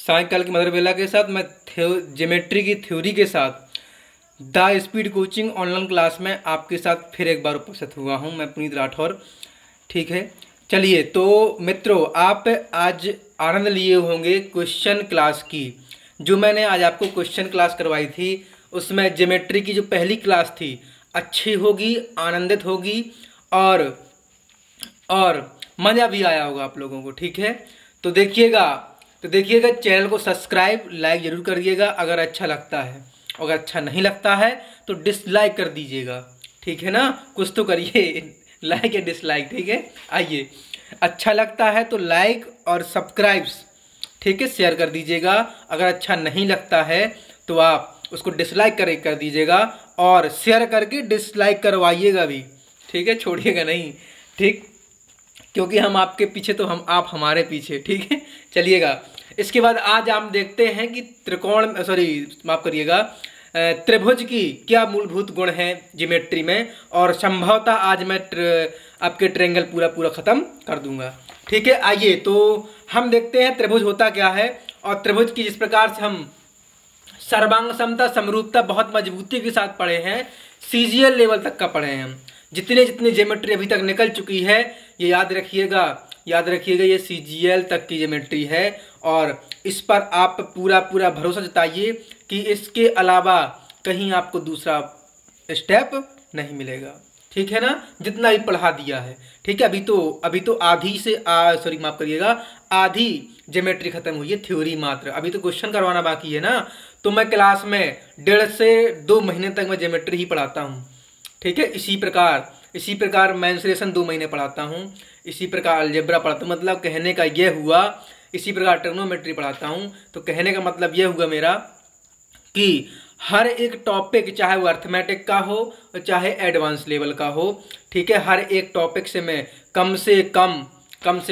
सायकाल की मदर बेला के साथ मैं ज्योमेट्री की थ्योरी के साथ the speed coaching online class में आपके साथ फिर एक बार उपस्थित हुआ हूं। मैं पुनीत राठौर। ठीक है, चलिए तो मित्रों, आप आज आनंद लिए होंगे क्वेश्चन क्लास की। जो मैंने आज आपको क्वेश्चन क्लास करवाई थी उसमें ज्योमेट्री की जो पहली क्लास थी अच्छी होगी, आनंदित होगी और मज़ा भी आया होगा आप लोगों को। ठीक है, तो देखिएगा चैनल को सब्सक्राइब लाइक ज़रूर करिएगा अगर अच्छा लगता है। अगर अच्छा नहीं लगता है तो डिसलाइक कर दीजिएगा। ठीक है ना, कुछ तो करिए, लाइक या डिसलाइक। ठीक है, आइए, अच्छा लगता है तो लाइक और सब्सक्राइब्स, ठीक है, शेयर कर दीजिएगा। अगर अच्छा नहीं लगता है तो आप उसको डिसलाइक कर दीजिएगा और शेयर करके डिसलाइक करवाइएगा भी। ठीक है, छोड़िएगा नहीं। ठीक, क्योंकि हम आपके पीछे तो आप हमारे पीछे। ठीक है, चलिएगा। इसके बाद आज हम देखते हैं कि त्रिभुज की क्या मूलभूत गुण हैं ज्योमेट्री में, और संभवतः आज मैं आपके ट्रायंगल पूरा खत्म कर दूंगा। ठीक है, आइए तो हम देखते हैं त्रिभुज होता क्या है और त्रिभुज की जिस प्रकार से हम सर्वांग समता समरूपता बहुत मजबूती के साथ पढ़े हैं, सीजीएल लेवल तक का पढ़े हैं हम। जितने ज्योमेट्री अभी तक निकल चुकी है ये याद रखिएगा, ये सीजीएल तक की ज्योमेट्री है और इस पर आप पूरा भरोसा जताइए कि इसके अलावा कहीं आपको दूसरा स्टेप नहीं मिलेगा। ठीक है ना, जितना भी पढ़ा दिया है। ठीक है, अभी तो आधी ज्योमेट्री खत्म हुई है, थ्योरी मात्र। अभी तो क्वेश्चन करवाना बाकी है ना। तो मैं क्लास में 1.5 से 2 महीने तक मैं ज्योमेट्री ही पढ़ाता हूँ। ठीक है, इसी प्रकार मेंसुरेशन 2 महीने पढ़ाता हूँ, इसी प्रकार अलजेब्रा पढ़ाता हूँ। मतलब कहने का ये हुआ, इसी प्रकार ट्रिग्नोमेट्री पढ़ाता हूँ। तो कहने का मतलब ये हुआ मेरा कि हर एक टॉपिक, चाहे वो अर्थमेटिक का हो और चाहे एडवांस लेवल का हो, ठीक है, हर एक टॉपिक से मैं कम से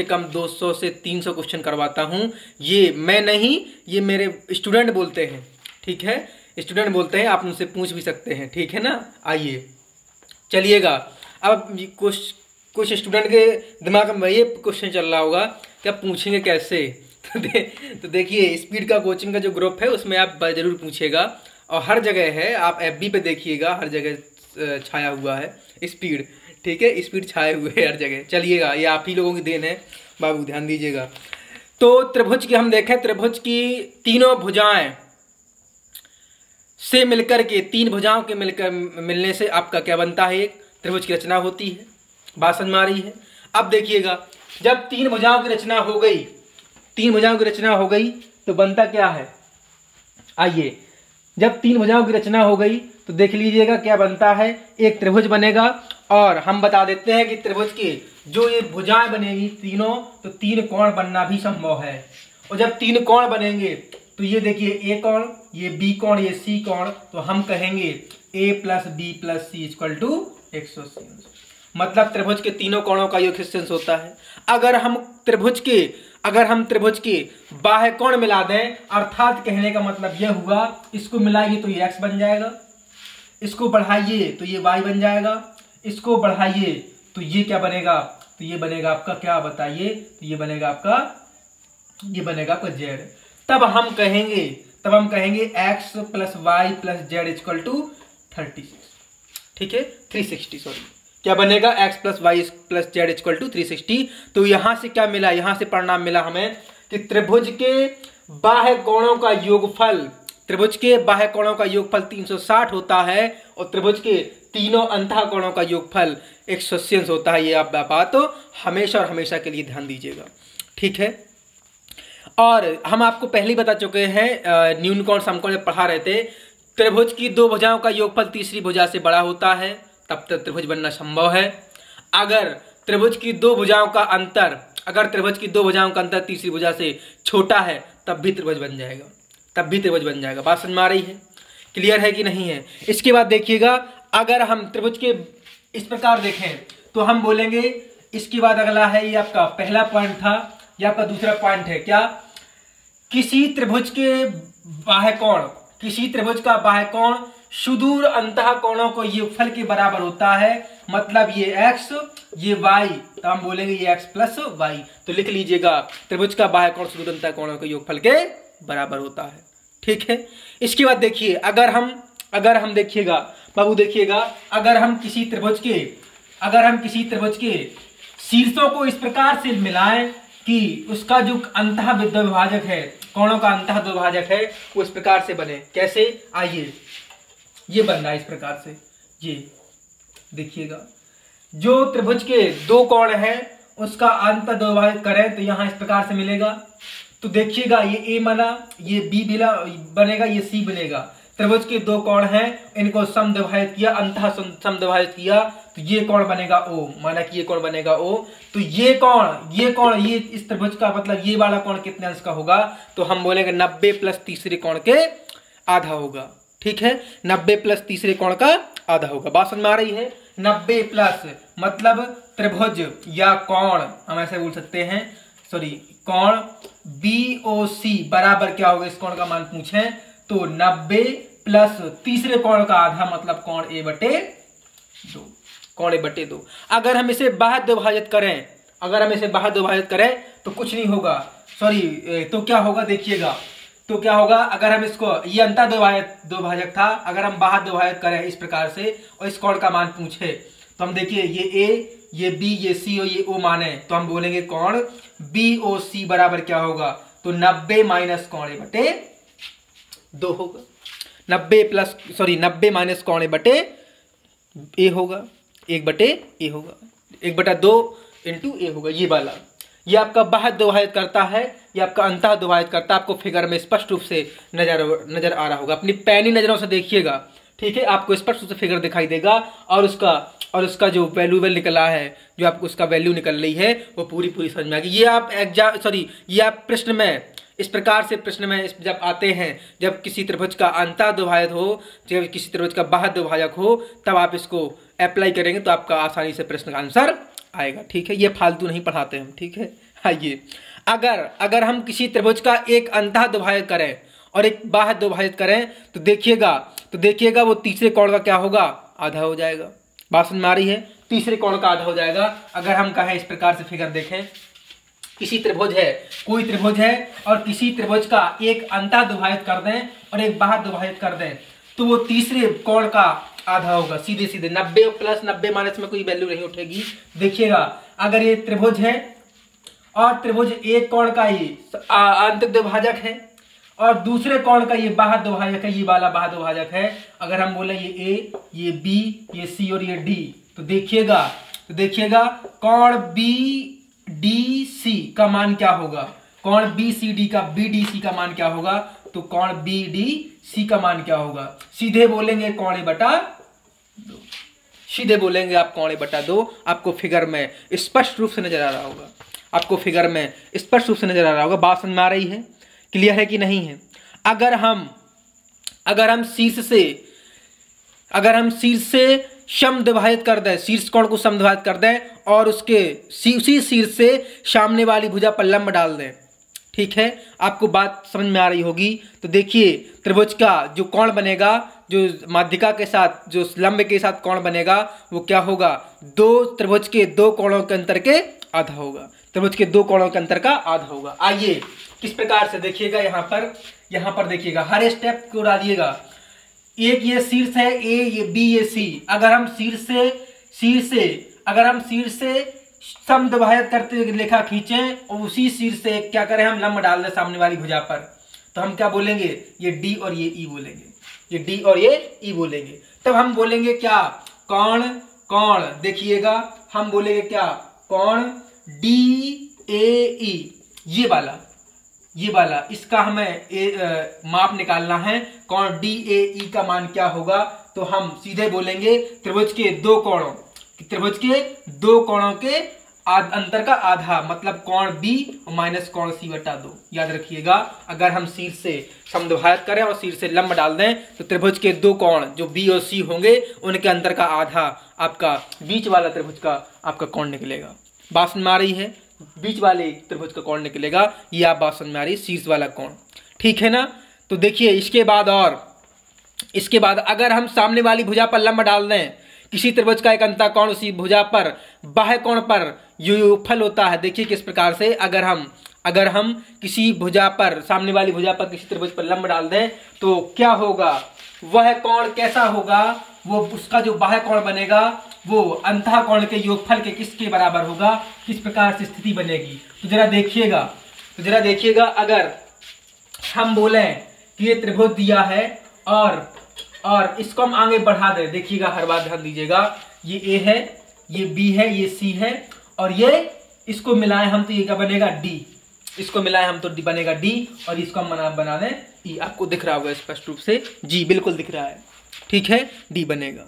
कम 200 से 300 क्वेश्चन करवाता हूँ। ये मैं नहीं, ये मेरे स्टूडेंट बोलते हैं। ठीक है, स्टूडेंट बोलते हैं, आप उनसे पूछ भी सकते हैं। ठीक है ना, आइए चलिएगा। अब कुछ स्टूडेंट के दिमाग में ये क्वेश्चन चल रहा होगा कि आप पूछेंगे कैसे। तो देखिए, स्पीड का कोचिंग का जो ग्रुप है उसमें आप जरूर पूछिएगा और हर जगह है। आप FB पे देखिएगा, हर जगह छाया हुआ है स्पीड। ठीक है, स्पीड छाए हुए है हर जगह। चलिएगा, ये आप ही लोगों की देन है बाबू, ध्यान दीजिएगा। तो त्रिभुज की हम देखें, त्रिभुज की तीनों भुजाएं से मिलकर के, 3 भुजाओं के मिलने से आपका क्या बनता है, एक त्रिभुज की रचना होती है। बात समझ में आ रही है? अब देखिएगा, जब 3 भुजाओं की रचना हो गई तो बनता क्या है। आइए, जब 3 भुजाओं की रचना हो गई तो देख लीजिएगा क्या बनता है, एक त्रिभुज बनेगा। और हम बता देते हैं कि त्रिभुज की जो ये भुजाएं बनेगी तीनों, तो 3 कोण बनना भी संभव है। और जब 3 कोण बनेंगे तो ये देखिए, A कोण, ये B कोण, ये C कोण, तो हम कहेंगे A + B + C = 180। मतलब त्रिभुज के तीनों कोणों का योग 180 होता है। अगर हम त्रिभुज के बाह्य कोण मिला दें, अर्थात कहने का मतलब यह हुआ, इसको मिलाइए तो ये x बन जाएगा, इसको बढ़ाइए तो ये y बन जाएगा, इसको बढ़ाइए तो ये क्या बनेगा, तो ये बनेगा आपका क्या बताइए, तो ये बनेगा आपका z। तब हम कहेंगे x + y + z = 36। ठीक है, 360, सॉरी, क्या बनेगा, x + y + z = 360। तो यहां से क्या मिला, यहां से परिणाम मिला हमें कि त्रिभुज के बाह्य कोणों का योगफल 360 होता है और त्रिभुज के तीनों अंतः कोणों का योगफल 180 होता है। ये आप बात तो हमेशा और हमेशा के लिए ध्यान दीजिएगा। ठीक है, और हम आपको पहले ही बता चुके हैं, न्यून कोण समकोण में पढ़ा रहे थे, त्रिभुज की 2 भुजाओं का योगफल तीसरी भुजा से बड़ा होता है, तब तक त्रिभुज बनना संभव है। अगर त्रिभुज की 2 भुजाओं का अंतर तीसरी भुजा से छोटा है, तब भी त्रिभुज बन जाएगा। बात समझ में आ रही है? क्लियर है कि नहीं है? इसके बाद देखिएगा, अगर हम त्रिभुज के इस प्रकार देखें तो हम बोलेंगे, इसके बाद अगला है, ये आपका पहला पॉइंट था, ये आपका दूसरा पॉइंट है क्या, किसी त्रिभुज का बाह्य कोण सुदूर अंतः कोणों को योगफल के बराबर होता है। मतलब ये x, ये y, तो हम बोलेंगे ये x + y। तो लिख लीजिएगा, त्रिभुज का बाह्य कोण सुदूर अंतः कोणों के योगफल के बराबर होता है। ठीक है, इसके बाद देखिए अगर हम देखिएगा बाबू, देखिएगा अगर हम किसी त्रिभुज के शीर्षों को इस प्रकार से मिलाएं कि उसका जो अंतः द्विभाजक है, कोणों का अंतः द्विभाजक है, वो इस प्रकार से बने। कैसे, आइए, ये बन रहा है इस प्रकार से। ये देखिएगा, जो त्रिभुज के दो कोण हैं उसका अंतः द्विभाजक करें तो यहां इस प्रकार से मिलेगा। तो देखिएगा ये ए बना, ये बी बनेगा, ये सी बनेगा। त्रिभुज के दो कोण हैं, इनको समद्विभाजित किया, अंतः समद्विभाजित किया, तो ये कोण बनेगा ओ, माना कि ये कोण बनेगा ओ। तो ये इस त्रिभुज का मतलब ये वाला कोण कितने अंश का होगा, तो हम बोलेंगे 90 प्लस तीसरे कोण के आधा होगा। ठीक है, 90 प्लस तीसरे कोण का आधा होगा। बात समझ में आ रही है? 90 प्लस मतलब त्रिभुज या कोण, हम ऐसे बोल सकते हैं, सॉरी, कोण BOC बराबर क्या होगा, इस कोण का मान पूछें तो 90 प्लस तीसरे कोण का आधा मतलब कोण A बटे 2, कोण A बटे 2। अगर हम इसे बाह्य द्विभाजित करें, तो कुछ नहीं होगा, सॉरी, तो क्या होगा देखिएगा, तो क्या होगा अगर हम इसको, ये अंतः द्विभाजक था, अगर हम बाह्य द्विभाजित करें इस प्रकार से और इस कोण का मान पूछे तो हम देखिए ये A, ये B, ये C और ये O माने, तो हम बोलेंगे कोण BOC बराबर क्या होगा, तो 90 माइनस कोण A बटे 2 होगा। 90 माइनस कोण A बटे A होगा, 1 बटे A होगा, 1/2 इंटू A होगा। ये वाला, ये आपका बाह्य द्विभाजित करता है, ये आपका अंतः द्विभाजित करता है। आपको फिगर में स्पष्ट रूप से नजर आ रहा होगा, अपनी पैनी नजरों से देखिएगा। ठीक है, आपको स्पष्ट रूप से फिगर दिखाई देगा और उसका जो वैल्यू निकला है, जो आपको उसका वैल्यू निकल रही है, वो पूरी समझ में आ गई। ये आप प्रश्न में इस प्रकार से जब आते हैं, जब किसी त्रिभुज का अंतः द्विभाजक हो, जब किसी त्रिभुज का बाह्य द्विभाजक हो, तब आप इसको अप्लाई करेंगे तो आपका आसानी से प्रश्न का आंसर आएगा। ठीक है, ये फालतू नहीं पढ़ाते हम। ठीक है, आइए, अगर हम किसी त्रिभुज का एक अंतः द्विभाजक करें और एक बाह्य द्विभाजित करें तो देखिएगा वो तीसरे कोण का क्या होगा, आधा हो जाएगा। बात समझ में आ रही है? तीसरे कोण का आधा हो जाएगा। अगर हम कहें इस प्रकार से फिगर देखें, कोई त्रिभुज है और किसी त्रिभुज का एक अंतः द्विभाजित कर दें और एक बाह्य द्विभाजित कर दें, तो वो तीसरे कोण का आधा होगा। सीधे 90 प्लस 90 माइनस में कोई वैल्यू नहीं उठेगी। देखिएगा, अगर ये त्रिभुज है और त्रिभुज एक कोण का ही अंतः द्विभाजक है और दूसरे कोण का ये बाह्य द्विभाजक है, ये वाला बाह्य द्विभाजक है। अगर हम बोले ये A, ये B, ये C और ये D, तो देखिएगा कोण BDC का मान क्या होगा, कोण BCD का BDC का मान क्या होगा, तो कोण BDC का मान क्या होगा, सीधे बोलेंगे कोण A बटा 2, सीधे बोलेंगे आप कोण A बटा 2। आपको फिगर में स्पष्ट रूप से नजर आ रहा होगा, बात समझ में आ रही है? क्लियर है कि नहीं है? अगर हम शीर्ष से समद्विभाजित कर दें, शीर्ष कोण को समद्विभाजित कर दें और उसी शीर्ष से सामने वाली भुजा पर लंब डाल दें। ठीक है, आपको बात समझ में आ रही होगी। तो देखिए, त्रिभुज का जो कोण बनेगा, जो माध्यिका के साथ, जो लंब के साथ कोण बनेगा, वो क्या होगा, त्रिभुज के दो कोणों के अंतर के आधा होगा। त्रिभुज के दो कोणों के अंतर का आधा होगा। आइए किस प्रकार से देखिएगा, यहाँ पर देखिएगा, हर स्टेप को डालिएगा। एक ये शीर्ष है A, ये B, ये C। अगर हम शीर्ष से समद्विभाजित करते हुए रेखा खींचें और उसी शीर्ष से क्या करें, हम लंब डाल दें सामने वाली भुजा पर, तो हम क्या बोलेंगे, ये D और ये E बोलेंगे, ये D और ये E बोलेंगे। तब हम बोलेंगे क्या, कोण देखिएगा, हम बोलेंगे क्या, कोण DAE, ये वाला इसका हमें माप निकालना है। कोण DAE का मान क्या होगा, तो हम सीधे बोलेंगे त्रिभुज के दो कोणों के अंतर का आधा मतलब कोण B माइनस कोण C बटा 2। याद रखिएगा, अगर हम शीर्ष से समद्विभाजित करें और शीर्ष से लंब डाल दें तो त्रिभुज के दो कोण जो B और C होंगे, उनके अंतर का आधा आपका बीच वाला त्रिभुज का आपका कोण निकलेगा। बात समझ में आ रही है? बीच वाले त्रिभुज का कोण निकलेगा, ये आप बात समझ में आ रही है, शीर्ष वाला कोण। ठीक है ना? तो देखिए, इसके बाद अगर हम सामने वाली भुजा पर लंब डाल दें, किसी त्रिभुज का एक अंतः कोण उसी भुजा पर बाह्य कोण पर योगफल होता है। देखिए किस प्रकार से, अगर हम अगर हम किसी भुजा पर, सामने वाली भुजा पर किसी त्रिभुज पर लंब डाल दें तो क्या होगा, वह कोण कैसा होगा, वो उसका जो बाह्य कोण बनेगा वो अंतः कोण के योगफल के किसके बराबर होगा, किस प्रकार से स्थिति बनेगी। तो जरा देखिएगा, अगर हम बोले कि ये त्रिभुज दिया है और इसको हम आगे बढ़ा दें, देखिएगा हर बात ध्यान दीजिएगा, ये ए है, ये बी है, ये सी है, और ये इसको मिलाएं हम तो ये क्या बनेगा, डी। इसको मिलाएं हम तो डी बनेगा डी, और इसको हम बना दें ई। आपको दिख रहा होगा स्पष्ट रूप से, जी बिल्कुल दिख रहा है, ठीक है, डी बनेगा।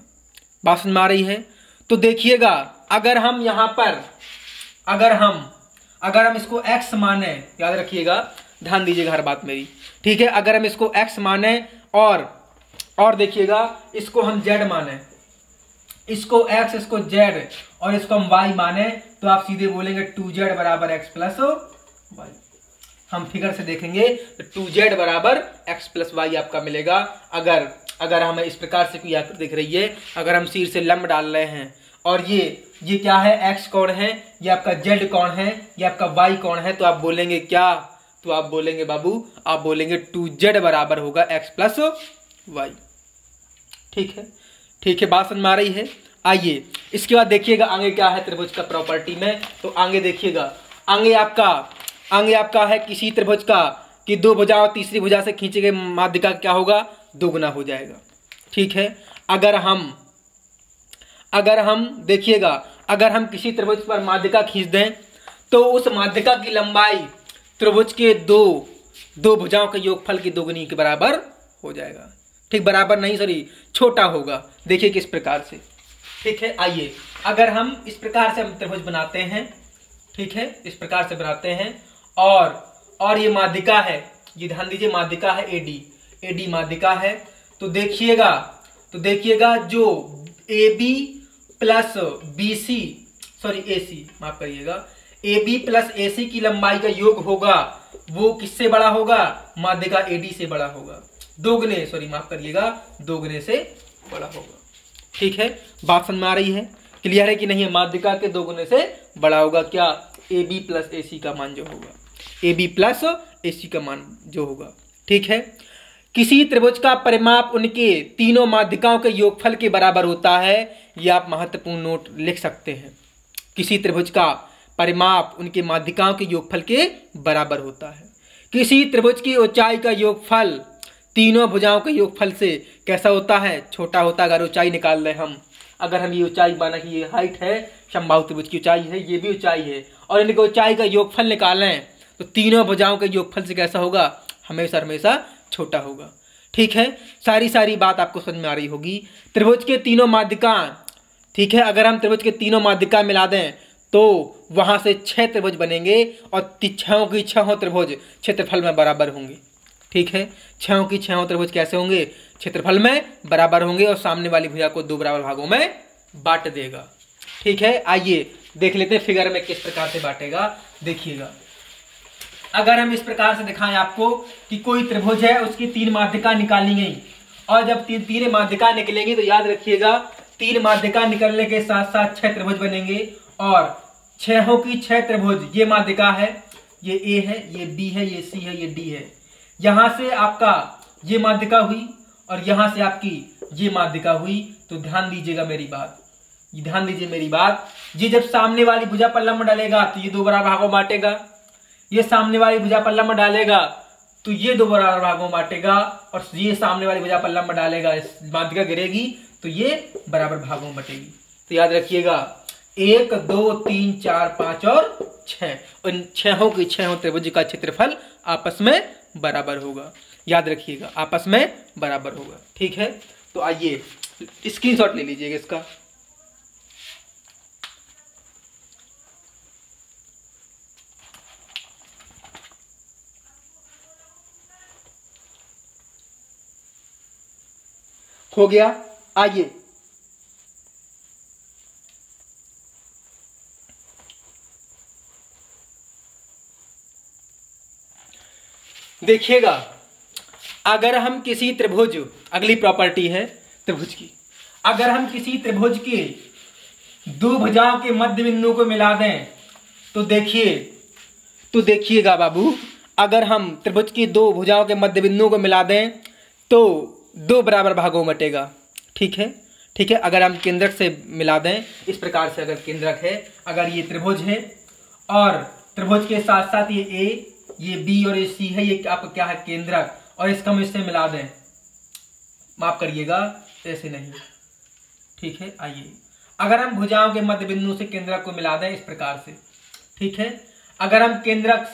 बात समझ में आ रही है। तो देखिएगा, अगर हम यहां पर अगर हम इसको x माने, याद रखिएगा, ध्यान दीजिएगा हर बात मेरी, ठीक है। अगर हम इसको x माने और देखिएगा इसको हम z माने, इसको x, इसको z और इसको हम y माने, तो आप सीधे बोलेंगे 2z बराबर x प्लस y। हम फिगर से देखेंगे तो 2z बराबर x प्लस y आपका मिलेगा। अगर हमें इस प्रकार से कोई आकृति दिख रही है, अगर हम सिर से लंब डाल रहे हैं और ये क्या है, x कोण है, ये आपका z कोण है, ये आपका y कोण है, तो आप बोलेंगे क्या, तो आप बोलेंगे बाबू, आप बोलेंगे 2z बराबर होगा x प्लस y। ठीक है, बात समझ में आ रही है। आइए इसके बाद देखिएगा आगे क्या है त्रिभुज का प्रॉपर्टी में। तो आगे देखिएगा, आगे आपका है किसी त्रिभुज का कि दो भुजा और तीसरी भुजा से खींचे गए माध्यिका क्या होगा, दोगुना हो जाएगा, ठीक है। अगर हम देखिएगा, अगर हम किसी त्रिभुज पर माध्यिका खींच दें तो उस माध्यिका की लंबाई त्रिभुज के दो भुजाओं के योगफल की दोगुनी के बराबर हो जाएगा। ठीक, बराबर नहीं, सॉरी, छोटा होगा। देखिए किस प्रकार से, ठीक है। आइए, अगर हम इस प्रकार से हम त्रिभुज बनाते हैं, ठीक है, इस प्रकार से बनाते हैं, और ये माध्यिका है, ये ध्यान दीजिए, माध्यिका है एडी माध्यिका है। तो देखिएगा जो AB plus BC, sorry AC, माफ करिएगा, AB प्लस AC की लंबाई का योग होगा, वो किससे बड़ा होगा, माध्यिका AD से बड़ा होगा, दोगुने से बड़ा होगा। ठीक है, बात समझ में आ रही है, क्लियर है कि नहीं है, माध्यिका के दोगुने से बड़ा होगा क्या, AB प्लस AC का मान जो होगा, AB प्लस AC का मान जो होगा। ठीक है, किसी त्रिभुज का परिमाप उनके तीनों माध्यिकाओं के योगफल के बराबर होता है, यह आप महत्वपूर्ण नोट लिख सकते हैं। किसी त्रिभुज का परिमाप उनके माध्यिकाओं के योगफल के बराबर होता है। किसी त्रिभुज की ऊंचाई का योगफल तीनों भुजाओं के योगफल से कैसा होता है, छोटा होता है। अगर ऊंचाई निकाल रहे हम, अगर हम ये ऊंचाई माना कि ये हाइट है, समबाहु त्रिभुज की ऊंचाई है, ये भी ऊंचाई है, और इनकी ऊंचाई का योगफल निकालें तो तीनों भुजाओं के योगफल से कैसा होगा, हमेशा छोटा होगा। ठीक है, सारी बात आपको समझ में आ रही होगी। त्रिभुज के तीनों माध्यिका, ठीक है, अगर हम त्रिभुज के तीनों माध्यिका मिला दें तो वहां से 6 त्रिभुज बनेंगे, और 6 त्रिभुज क्षेत्रफल में बराबर होंगे। ठीक है, 6 त्रिभुज कैसे होंगे, क्षेत्रफल में बराबर होंगे, और सामने वाली भुजा को 2 बराबर भागों में बांट देगा। ठीक है, आइए देख लेते हैं फिगर में किस प्रकार से बांटेगा। देखिएगा, अगर हम इस प्रकार से दिखाएं आपको कि कोई त्रिभुज है, उसकी 3 माध्यिका निकाली गई, और जब 3 माध्यिका निकलेंगी तो याद रखिएगा 3 माध्यिका निकलने के साथ साथ 6 त्रिभुज बनेंगे, और 6 त्रिभुज, ये माध्यिका है, ये A है, ये B है, ये C है, ये D है। यहां से आपका ये माध्यिका हुई और यहां से आपकी ये माध्यिका हुई। तो ध्यान दीजिएगा मेरी बात, ये जब सामने वाली भुजा पर लंब डालेगा तो ये 2 बराबर भागों बांटेगा, ये सामने वाली भुजा पर लंब डालेगा तो ये 2 बराबर भागों बांटेगा, और ये सामने वाली भुजा पर लंब डालेगा, माध्यिका गिरेगी तो ये बराबर भागों बटेगी। तो याद रखिएगा 1 2 3 4 5 और 6, उन 6 त्रिभुज का क्षेत्रफल आपस में बराबर होगा। याद रखिएगा आपस में बराबर होगा। ठीक है, तो आइए स्क्रीनशॉट ले लीजिएगा इसका। हो गया, आइए देखिएगा, अगर हम किसी त्रिभुज, अगली प्रॉपर्टी है त्रिभुज की, अगर हम किसी त्रिभुज के 2 भुजाओं के मध्य बिंदु को मिला दें तो देखिए तो देखिएगा बाबू, अगर हम त्रिभुज की दो भुजाओं के मध्य बिंदुओं को मिला दें तो दो बराबर भागों में बटेगा। ठीक है, ठीक है। अगर हम केंद्रक से मिला दें इस प्रकार से, अगर केंद्रक है, अगर ये त्रिभुज है और त्रिभुज के साथ साथ ये ए, ये बी और ये सी है, ये आपका क्या है केंद्रक, और इसका हम इससे मिला दें, माफ करिएगा ऐसे नहीं, ठीक है। आइए, अगर हम भुजाओं के मध्य बिंदु से केंद्रक को मिला दें इस प्रकार से, ठीक है। अगर हम केंद्रक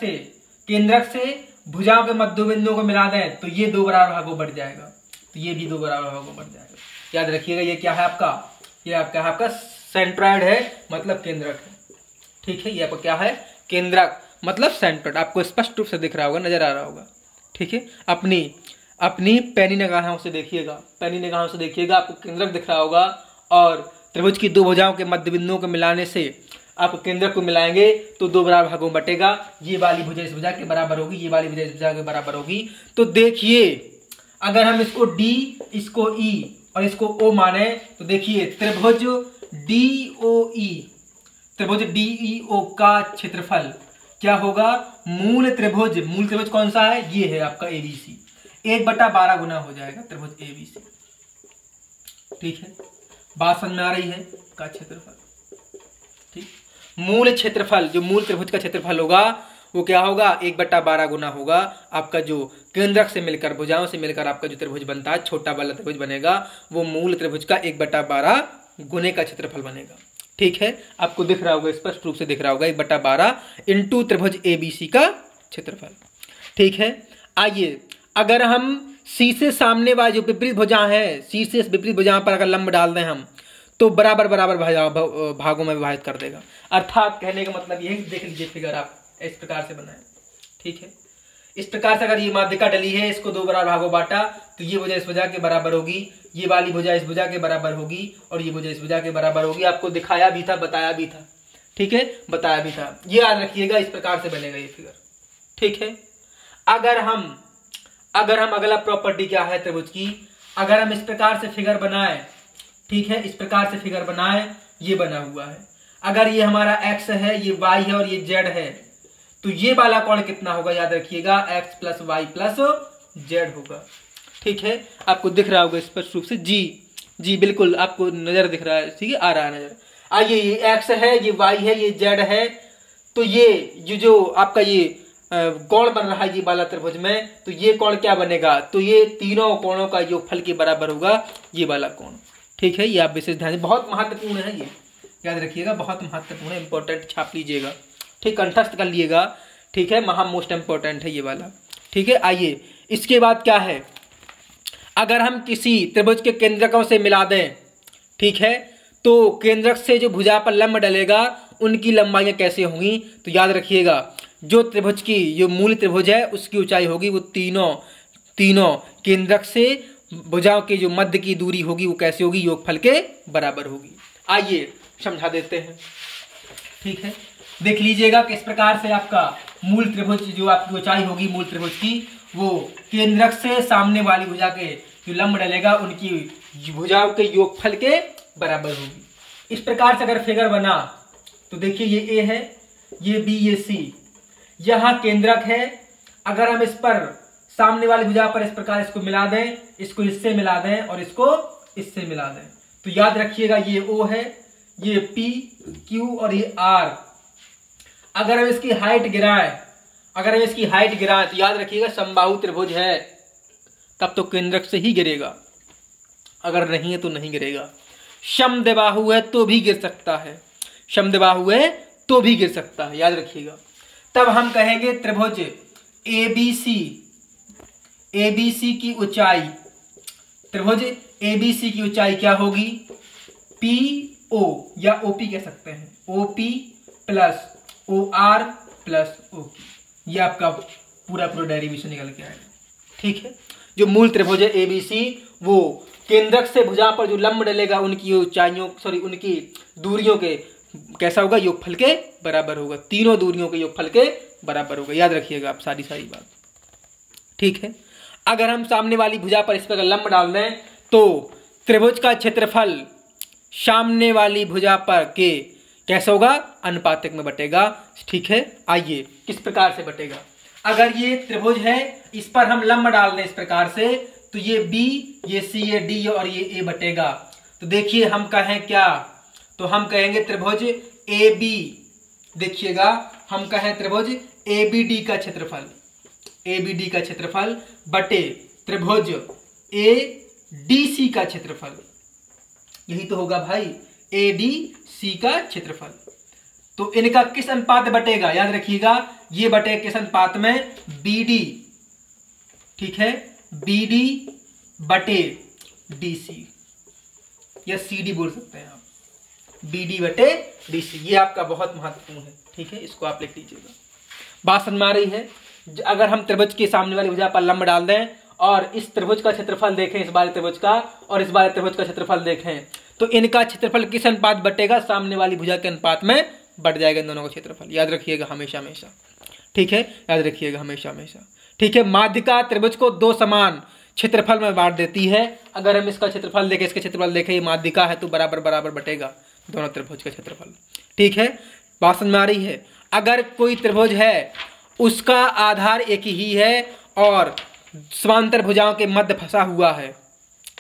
से भुजाओं के मध्य बिंदु को मिला दें तो ये दो बराबर भागों बढ़ जाएगा, तो ये भी दो बराबर भागों बढ़ जाएगा। याद रखिएगा, ये क्या है आपका, ये आपका सेंट्रॉइड है, मतलब केंद्रक है। ठीक है, ये आपका क्या है केंद्रक, मतलब सेंट्रॉइड। आपको स्पष्ट रूप से दिख रहा होगा, नजर आ रहा होगा। ठीक है, अपनी पैनी निगाहों से देखिएगा, पैनी निगाहों से देखिएगा, आपको केंद्रक दिख रहा होगा। और त्रिभुज की दो भुजाओं के मध्य बिंदुओं को मिलाने से आप केंद्रक को मिलाएंगे तो दो बराबर भागों में बटेगा। ये वाली भुजा इस भुजा के बराबर होगी, ये वाली भुजा इस भुजा के बराबर होगी। तो देखिए, अगर हम इसको डी, इसको ई और इसको ओ माने तो देखिए त्रिभुज DEO का क्षेत्रफल क्या होगा, मूल त्रिभुज कौन सा है, ये है आपका ABC, 1/12 गुना हो जाएगा त्रिभुज ABC। ठीक है, बात समझ में आ रही है, का क्षेत्रफल। ठीक, मूल क्षेत्रफल, जो मूल त्रिभुज का क्षेत्रफल होगा वो क्या होगा, 1/12 गुना होगा आपका जो केंद्रक से मिलकर, भुजाओं से मिलकर आपका जो त्रिभुज बनता है, छोटा वाला त्रिभुज बनेगा, वो मूल त्रिभुज का 1/12 गुने का क्षेत्रफल बनेगा। ठीक है, आपको दिख रहा होगा, स्पष्ट रूप से दिख रहा होगा, 1/12 इंटू त्रिभुज ABC का क्षेत्रफल। ठीक है, आइए, अगर हम सी से सामने वाली जो विपरीत भुजा है, सी से विपरीत भुजा पर अगर लंब डाल दें हम, तो बराबर भागों में विभाजित कर देगा। अर्थात कहने का मतलब यह है, देख लीजिए फिगर आप इस प्रकार से बनाए। ठीक है, इस प्रकार से अगर ये माध्यिका डली है, इसको दो बराबर भागों बांटा, तो ये भुजा इस भुजा के बराबर होगी, ये वाली भुजा इस भुजा के बराबर होगी, और ये भुजा इस भुजा के बराबर होगी। आपको दिखाया भी था, बताया भी था। ठीक है, बताया भी था, ये याद रखिएगा, इस प्रकार से बनेगा ये फिगर। ठीक है, अगर हम अगला प्रॉपर्टी क्या है त्रिभुज की, अगर हम इस प्रकार से फिगर बनाए, ठीक है, इस प्रकार से फिगर बनाए, ये बना हुआ है, अगर ये हमारा x है, ये y है और ये z है, तो ये वाला कोण कितना होगा, याद रखिएगा, x plus y plus z होगा। ठीक है, आपको दिख रहा होगा स्पष्ट रूप से, जी बिल्कुल आपको नजर दिख रहा है, ठीक है, आ रहा है नजर। आइए, ये x है, ये y है, ये z है, तो ये जो आपका ये कोण बन रहा है ये वाला त्रिभुज में, तो ये कोण क्या बनेगा, तो ये तीनों कोणों का योगफल के बराबर होगा ये वाला कोण। ठीक है, ये आप विशेष ध्यान, बहुत महत्वपूर्ण है, ये याद रखिएगा, बहुत महत्वपूर्ण है, इंपॉर्टेंट, छाप लीजिएगा। ठीक, कंठस्थ कर लीजिएगा। ठीक है, मोस्ट इंपॉर्टेंट है ये वाला। ठीक है, आइए, इसके बाद क्या है, अगर हम किसी त्रिभुज के केंद्रकों से मिला दें, ठीक है, तो केंद्रक से जो भुजा पर लंब डलेगा उनकी लंबाइयां कैसे होंगी, तो याद रखिएगा, जो त्रिभुज की जो मूल त्रिभुज है उसकी ऊंचाई होगी वो तीनों केंद्रक से भुजाओं की जो मध्य की दूरी होगी वो कैसे होगी, योगफल के बराबर होगी। आइए समझा देते हैं। ठीक है, देख लीजिएगा किस प्रकार से आपका मूल त्रिभुज जो आपकी ऊंचाई होगी मूल त्रिभुज की, वो केंद्रक से सामने वाली भुजा के जो लंब डलेगा उनकी भुजाओं के योगफल के बराबर होगी। इस प्रकार से अगर फिगर बना तो देखिए, ये ए है, ये बी, ये सी, यहां केंद्रक है। अगर हम इस पर सामने वाली भुजा पर इस प्रकार इसको मिला दें, इसको इससे मिला दें और इसको इससे मिला दें, तो याद रखिएगा ये O है, ये P, Q और ये R। अगर हम इसकी हाइट गिराएं, तो याद रखिएगा समबाहु त्रिभुज है, तब तो केंद्रक से ही गिरेगा, अगर नहीं है तो नहीं गिरेगा। समद्विबाहु है तो भी गिर सकता है, याद रखिएगा। तब हम कहेंगे त्रिभुज ABC की ऊंचाई, त्रिभुज ABC की ऊंचाई क्या होगी, PO या OP कह सकते हैं, OP plus OR plus OQ। ये आपका पूरा डेरिवेशन निकल के आएगा। ठीक है, जो मूल त्रिभुज है ABC, वो केंद्रक से भुजा पर जो लंब डलेगा उनकी उनकी दूरियों के कैसा होगा, योगफल के बराबर होगा, तीनों दूरियों के योगफल के बराबर होगा। याद रखिएगा आप सारी बात। ठीक है, अगर हम सामने वाली भुजा पर इस पर लंब डाल दें तो त्रिभुज का क्षेत्रफल सामने वाली भुजा पर के कैसे होगा? अनुपातिक में बटेगा। ठीक है, आइए किस प्रकार से बटेगा। अगर ये त्रिभुज है, इस पर हम लंब डाल दें इस प्रकार से, तो ये बी, ये सी, ये डी और ये ए बटेगा। तो देखिए हम कहें क्या, तो हम कहेंगे त्रिभुज ए बी, देखिएगा हम कहें त्रिभुज ए बी डी का क्षेत्रफल, ए बी डी का क्षेत्रफल बटे त्रिभुज ए डी सी का क्षेत्रफल, यही तो होगा भाई, ए डी सी का क्षेत्रफल। तो इनका किस अनुपात बटेगा? याद रखिएगा, ये बटे किस अनुपात में? बी डी, ठीक है, बी डी बटे डी सी, या सी डी बोल सकते हैं आप, बी डी बटे डी सी। ये आपका बहुत महत्वपूर्ण है, ठीक है, इसको आप लिख लीजिएगा। बात समझ में आ रही है? अगर हम त्रिभुज के सामने वाली भुजा पर लंब डाल दें और इस त्रिभुज का क्षेत्रफल देखें, इस वाले त्रिभुज का और इस वाले त्रिभुज का क्षेत्रफल देखें, तो इनका क्षेत्रफल किस अनुपात बटेगा? सामने वाली भुजा के अनुपात में बढ़ जाएगा इन दोनों का क्षेत्रफल। याद रखिएगा हमेशा हमेशा, ठीक है, याद रखिएगा हमेशा हमेशा, ठीक है। माध्यिका त्रिभुज को दो समान क्षेत्रफल में बांट देती है। अगर हम इसका क्षेत्रफल देखें, इसका क्षेत्रफल देखें, ये माध्यिका है तो बराबर बराबर बटेगा दोनों त्रिभुज का क्षेत्रफल, ठीक है। बात समझ में आ रही है? अगर कोई त्रिभुज है, उसका आधार एक ही है और समांतर भुजाओं के मध्य फंसा हुआ है,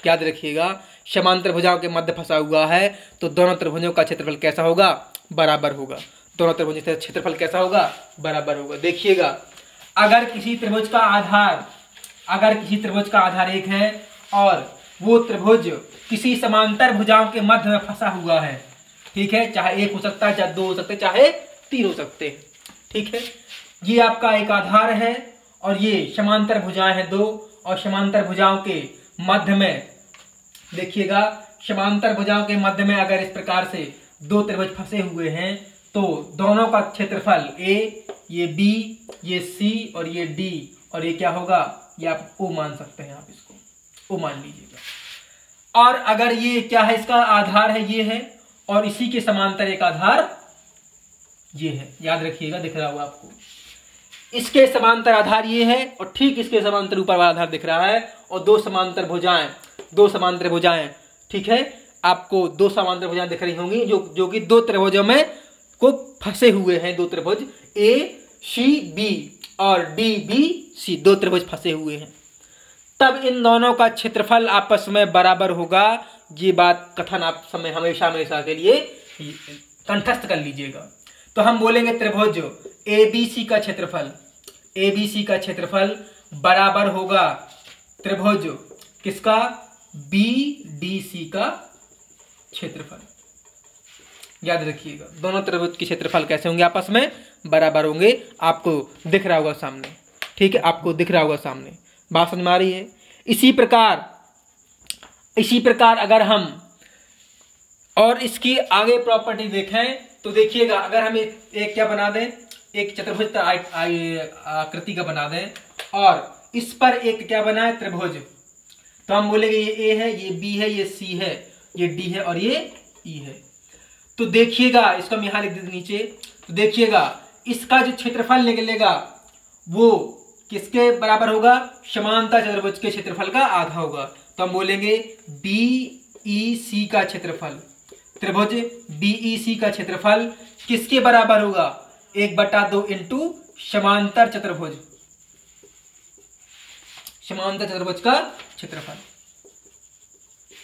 याद रखिएगा, समांतर भुजाओं के मध्य फंसा हुआ है, तो दोनों त्रिभुजों का क्षेत्रफल कैसा होगा? बराबर होगा। दोनों त्रिभुजों का क्षेत्रफल कैसा होगा? बराबर होगा। देखिएगा, अगर किसी त्रिभुज का आधार एक है और वो त्रिभुज किसी समांतर भुजाओं के मध्य में फंसा हुआ है, ठीक है, चाहे एक हो सकता है, चाहे दो हो सकते हैं, चाहे तीन हो सकते हैं, ठीक है। ये आपका एक आधार है और ये समांतर भुजाएं हैं दो, और समांतर भुजाओं के मध्य में देखिएगा, समांतर भुजाओं के मध्य में अगर इस प्रकार से दो त्रिभुज फंसे हुए हैं, तो दोनों का क्षेत्रफल ए, ये बी, ये सी और ये डी, और ये क्या होगा? ये आप ओ मान सकते हैं, आप इसको ओ मान लीजिएगा। और अगर ये क्या है, इसका आधार है ये है, और इसी के समांतर एक आधार ये है, याद रखिएगा, दिख रहा होगा आपको, इसके समांतर आधार ये है और ठीक इसके समांतर ऊपर वाला आधार दिख रहा है, और दो समांतर भुजाएं, ठीक है, आपको दो समांतर भुजाएं दिख रही होंगी जो कि दो त्रिभुजों में को फंसे हुए हैं। दो त्रिभुज ए सी बी और डी बी सी, दो त्रिभुज फंसे हुए हैं, तब इन दोनों का क्षेत्रफल आपस में बराबर होगा। ये बात कथन आप समय हमेशा हमेशा के लिए कंठस्थ कर लीजिएगा। तो हम बोलेंगे त्रिभुज एबीसी का क्षेत्रफल बराबर होगा त्रिभुज किसका? बीडीसी का क्षेत्रफल। याद रखिएगा, दोनों त्रिभुज के क्षेत्रफल कैसे होंगे? आपस में बराबर होंगे। आपको दिख रहा होगा सामने, ठीक है, आपको दिख रहा होगा सामने। बात समझ में आ रही है? इसी प्रकार अगर हम और इसकी आगे प्रॉपर्टी देखें तो देखिएगा, अगर हम एक क्या बना दें, एक चतुर्भुज आकृति का बना दें और इस पर एक क्या बना है? त्रिभुज। तो हम बोलेंगे ये ए है, ये बी है, ये सी है, ये डी है और ये ई है। तो देखिएगा, इसको हम यहां लिख देते नीचे। तो देखिएगा, इसका जो क्षेत्रफल निकलेगा वो किसके बराबर होगा? समांतर चतुर्भुज के क्षेत्रफल का आधा होगा। तो हम बोलेंगे बीईसी का क्षेत्रफल, त्रिभुज बीईसी का क्षेत्रफल किसके बराबर होगा? 1/2 इंटू समांतर चतुर्भुज का क्षेत्रफल,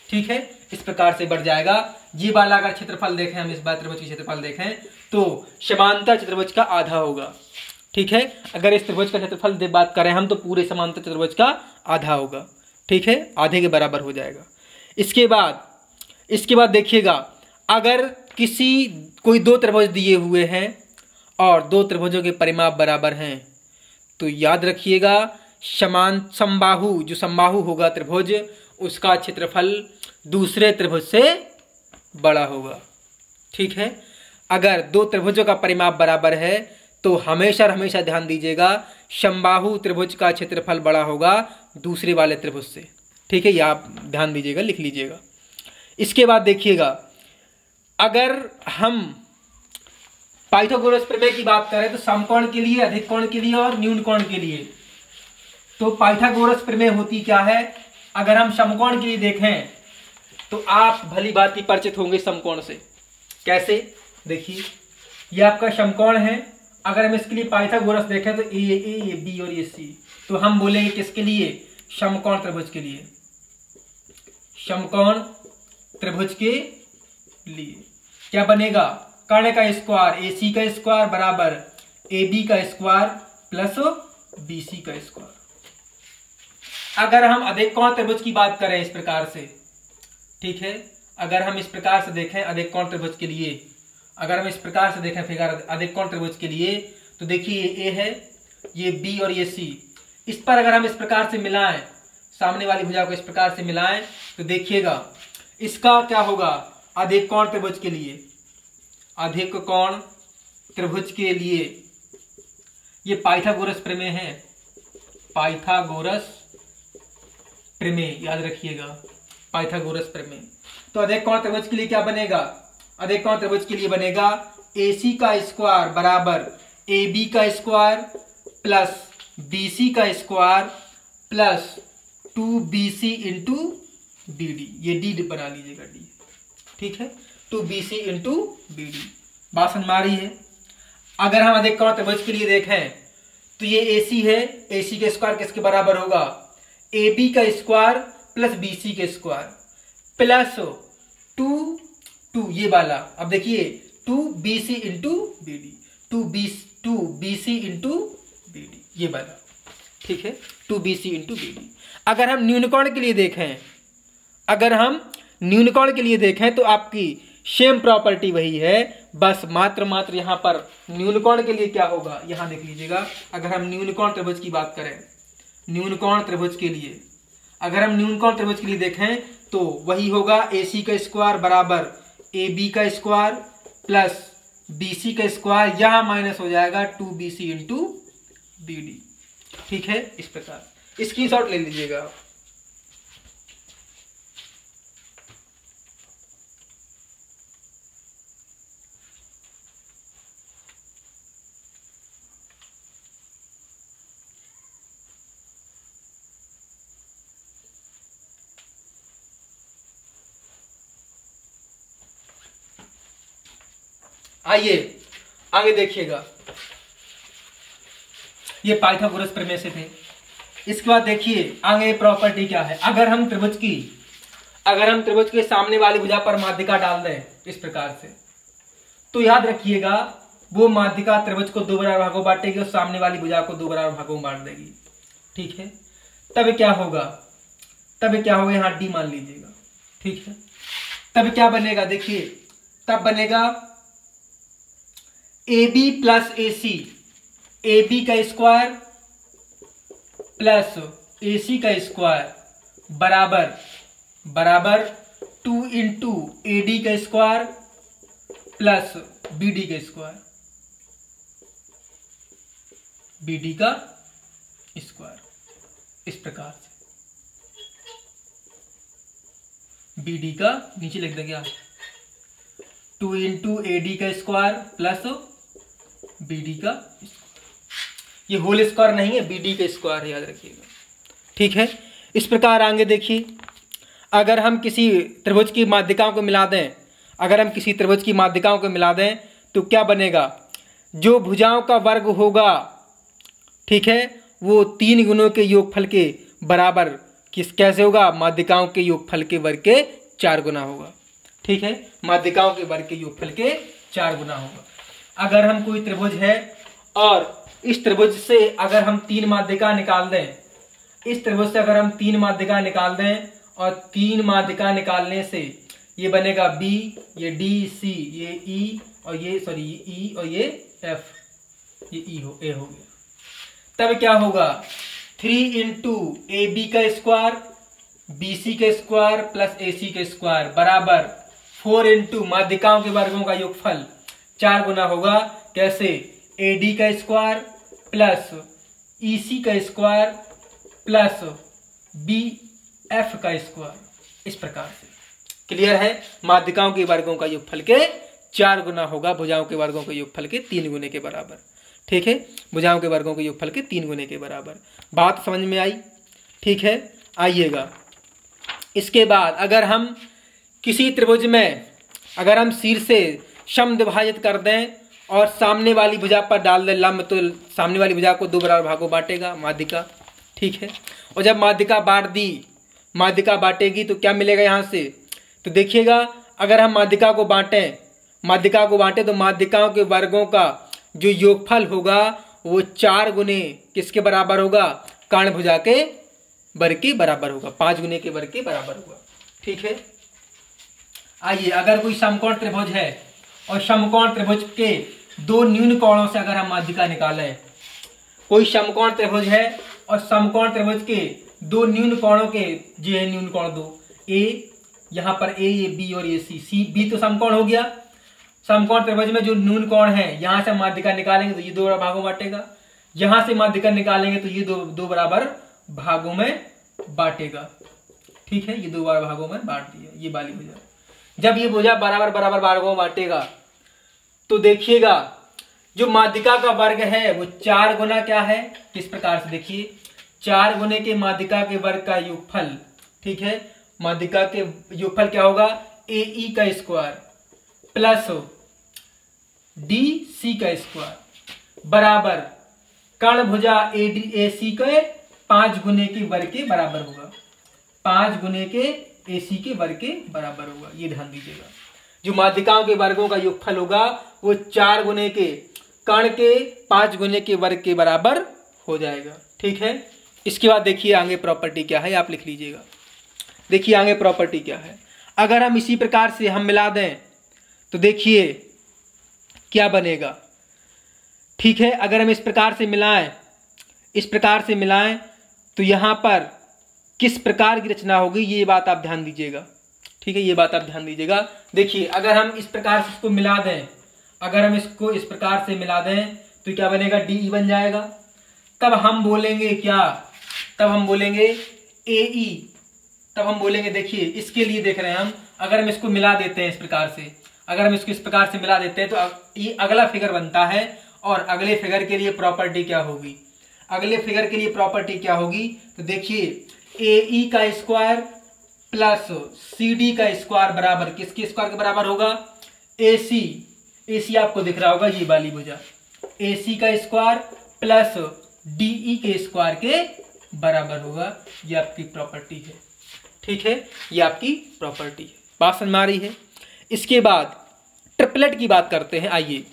ठीक है। इस प्रकार से बढ़ जाएगा। ये वाला अगर क्षेत्रफल देखें, हम इस बार त्रिभुज की क्षेत्रफल देखें तो समांतर चतुर्भुज का आधा होगा, ठीक है। अगर इस त्रिभुज का क्षेत्रफल बात करें हम, तो पूरे समांतर चतुर्भुज का आधा होगा, ठीक है, आधे के बराबर हो जाएगा। इसके बाद देखिएगा, अगर कोई दो त्रिभुज दिए हुए हैं और दो त्रिभुजों के परिमाप बराबर हैं, तो याद रखिएगा, जो समबाहु होगा त्रिभुज, उसका क्षेत्रफल दूसरे त्रिभुज से बड़ा होगा, ठीक है। अगर दो त्रिभुजों का परिमाप बराबर है तो हमेशा ध्यान दीजिएगा, समबाहु त्रिभुज का क्षेत्रफल बड़ा होगा दूसरे वाले त्रिभुज से, ठीक है। ये आप ध्यान दीजिएगा, लिख लीजिएगा। इसके बाद देखिएगा, अगर हम पाइथागोरस प्रमेय की बात करें तो समकोण के लिए, अधिक कोण के लिए और न्यून कोण के लिए, तो पाइथागोरस प्रमेय होती क्या है? अगर हम समकोण के लिए देखें तो आप भली भांति परिचित होंगे समकोण से। कैसे? देखिए ये आपका समकोण है। अगर हम इसके लिए पाइथागोरस देखें तो ये बी और ये सी, तो हम बोलेंगे किसके लिए? समकोण त्रिभुज के लिए। समकोण त्रिभुज के लिए क्या बनेगा? कर्ण का स्क्वायर ए सी का स्क्वायर बराबर ए बी का स्क्वायर प्लस बी सी का स्क्वायर। अगर हम अधिक कोण त्रिभुज की बात करें इस प्रकार से, ठीक है, अगर हम इस प्रकार से देखें अधिक कोण त्रिभुज के लिए, अगर हम इस प्रकार से देखें फिगर अधिक कोण त्रिभुज के लिए, तो देखिए ये ए है, ये बी और ये सी, इस पर अगर हम इस प्रकार से मिलाएं, सामने वाली भुजा को इस प्रकार से मिलाएं, तो देखिएगा इसका क्या होगा? अधिक कोण त्रिभुज के लिए, अधिक कोण त्रिभुज के लिए ये पाइथागोरस प्रमेय है, पाइथागोरस प्रमेय याद रखिएगा, पाइथागोरस प्रमेय। तो अधिक कोण त्रिभुज के लिए क्या बनेगा? अधिक कोण त्रिभुज के लिए बनेगा ए सी का स्क्वायर बराबर ए बी का स्क्वायर प्लस बी सी का square plus 2bc into B D. ये डी बना लीजिएगा, डी, ठीक है, 2bc इंटू बी डी। बात समझ में आ रही है? अगर हम अधिक कोण त्रिभुज के लिए देखें तो ये AC है, AC का स्क्वायर किसके बराबर होगा? AB का स्क्वायर प्लस BC के स्क्वायर प्लस 2 ये वाला, अब देखिए 2bc into B d, 2bc into B D, ये वाला, ठीक है, 2bc इंटू बी डी। अगर हम न्यूनकोण के लिए देखें, अगर हम न्यूनकोण के लिए देखें तो आपकी सेम प्रॉपर्टी वही है, बस मात्र यहाँ पर न्यूनकोण के लिए क्या होगा? यहाँ देख लीजिएगा, अगर हम न्यूनकोण त्रिभुज की बात करें, न्यूनकोण त्रिभुज के लिए, अगर हम न्यूनकोण त्रिभुज के लिए देखें तो वही होगा AC का स्क्वायर बराबर AB का स्क्वायर प्लस BC का स्क्वायर, यहाँ माइनस हो जाएगा 2bc इंटू बी डी, ठीक है, इस प्रकार स्क्रीनशॉट ले लीजिएगा। आइए आगे देखिएगा, ये पाइथागोरस प्रमेय से थे। इसके बाद देखिए आगे प्रॉपर्टी क्या है। अगर हम त्रिभुज के सामने वाली भुजा पर माध्यिका डाल दें इस प्रकार से, तो याद रखिएगा वो माध्यिका त्रिभुज को 2 बराबर भागों बांटेगी और सामने वाली भुजा को 2 बराबर भागों में बांट देगी, ठीक है। तब क्या होगा? यहाँ डी मान लीजिएगा, ठीक है। तब क्या बनेगा? देखिए तब बनेगा AB प्लस AC, AB का स्क्वायर प्लस AC का स्क्वायर बराबर 2 इंटू AD का स्क्वायर प्लस BD का स्क्वायर, BD का स्क्वायर, इस प्रकार से BD का नीचे लिख देंगे 2 इंटू AD का स्क्वायर प्लस BD का स्क्वायर। ये होल स्क्वायर नहीं है, BD का स्क्वायर है, याद रखिएगा, ठीक है। इस प्रकार आगे देखिए, अगर हम किसी त्रिभुज की माध्यिकाओं को मिला दें, तो क्या बनेगा? जो भुजाओं का वर्ग होगा, ठीक है, वो 3 गुणों के योगफल के बराबर कैसे होगा? माध्यिकाओं के योगफल के वर्ग के 4 गुना होगा, ठीक है। माध्यिकाओं के वर्ग के योगफल के 4 गुना होगा। अगर हम कोई त्रिभुज है और इस त्रिभुज से अगर हम 3 माध्यिका निकाल दें, इस त्रिभुज से अगर हम 3 माध्यिका निकाल दें और 3 माध्यिका निकालने से ये बनेगा B, ये D, C, ये E और ये E और ये F, ये E हो A हो गया। तब क्या होगा? 3 इंटू AB का स्क्वायर, BC का स्क्वायर प्लस AC का स्क्वायर बराबर 4 इंटू माध्यिकाओं के वर्गों का योगफल 4 गुना होगा। कैसे? AD का स्क्वायर प्लस EC का स्क्वायर प्लस BF का स्क्वायर, इस प्रकार से। क्लियर है? माध्यिकाओं के वर्गों का योगफल के 4 गुना होगा, भुजाओं के वर्गों के योगफल के 3 गुने के बराबर, ठीक है। भुजाओं के वर्गों के योगफल के 3 गुने के बराबर। बात समझ में आई? ठीक है। आइएगा इसके बाद, अगर हम किसी त्रिभुज में अगर हम समद्विभाजित कर दें और सामने वाली भुजा पर डाल दें लंब, तो सामने वाली भुजा को 2 बराबर भागों बांटेगा माध्यिका। ठीक है, और जब माध्यिका बांट दी, माध्यिका बांटेगी तो क्या मिलेगा यहाँ से, तो देखिएगा अगर हम माध्यिका को बांटें तो माध्यिकाओं के वर्गों का जो योगफल होगा वो 4 गुने किसके बराबर होगा, कर्ण भुजा के वर्ग के बराबर होगा, 5 गुने के वर्ग के बराबर होगा। ठीक है, आइए अगर कोई समकोण त्रिभुज है और समकोण त्रिभुज के 2 न्यून कोणों से अगर हम माध्यिका निकालें, कोई समकोण त्रिभुज है और समकोण त्रिभुज के 2 न्यून कोणों के, जो है न्यून कोण 2, ए यहाँ पर ए, ये बी और ये सी बी तो समकोण हो गया। समकोण त्रिभुज में जो न्यून कोण है यहाँ से माध्यिका निकालेंगे तो ये 2 भागों में बांटेगा, यहाँ से माध्यिका निकालेंगे तो ये दो बराबर भागों में बांटेगा। ठीक है, ये 2 भागों में बांट दिया ये वाली भुजा। जब ये भुजा बराबर भागों में बांटेगा तो देखिएगा जो माध्यिका का वर्ग है वो 4 गुना क्या है, किस प्रकार से देखिए, 4 गुने के माध्यिका के वर्ग का योगफल। ठीक है, माध्यिका के योगफल क्या होगा, ए ई का स्क्वायर प्लस डी सी का स्क्वायर बराबर कर्ण भुजा ए डी ए सी के 5 गुने के वर्ग के बराबर होगा, 5 गुने के ए सी के वर्ग के बराबर होगा। ये ध्यान दीजिएगा, जो माध्यिकाओं के वर्गों का योगफल होगा वो 4 गुने के कर्ण के 5 गुने के वर्ग के बराबर हो जाएगा। ठीक है, इसके बाद देखिए आगे प्रॉपर्टी क्या है, आप लिख लीजिएगा। देखिए आगे प्रॉपर्टी क्या है, अगर हम इसी प्रकार से हम मिला दें तो देखिए क्या बनेगा। ठीक है, अगर हम इस प्रकार से मिलाएं तो यहाँ पर किस प्रकार की रचना होगी, ये बात आप ध्यान दीजिएगा। ठीक है, ये बात आप ध्यान दीजिएगा। देखिए अगर हम इस प्रकार से इसको मिला दें, अगर हम इसको इस प्रकार से मिला दें तो क्या बनेगा, डी ई बन जाएगा। तब हम बोलेंगे क्या, तब हम बोलेंगे ए ई, तब हम बोलेंगे, देखिए इसके लिए देख रहे हैं हम, अगर हम इसको मिला देते हैं इस प्रकार से, अगर हम इसको इस प्रकार से मिला देते हैं तो ये अगला फिगर बनता है। और अगले फिगर के लिए प्रॉपर्टी क्या होगी, अगले फिगर के लिए प्रॉपर्टी क्या होगी, तो देखिए ए ई का स्क्वायर प्लस सी डी का स्क्वायर बराबर किसके स्क्वायर के बराबर होगा, ए सी आपको दिख रहा होगा ये वाली भुजा, ए सी का स्क्वायर प्लस डी ई के स्क्वायर के बराबर होगा। ये आपकी प्रॉपर्टी है। ठीक है, ये आपकी प्रॉपर्टी है, बात समझ में आ रही है। इसके बाद ट्रिपलेट की बात करते हैं। आइए,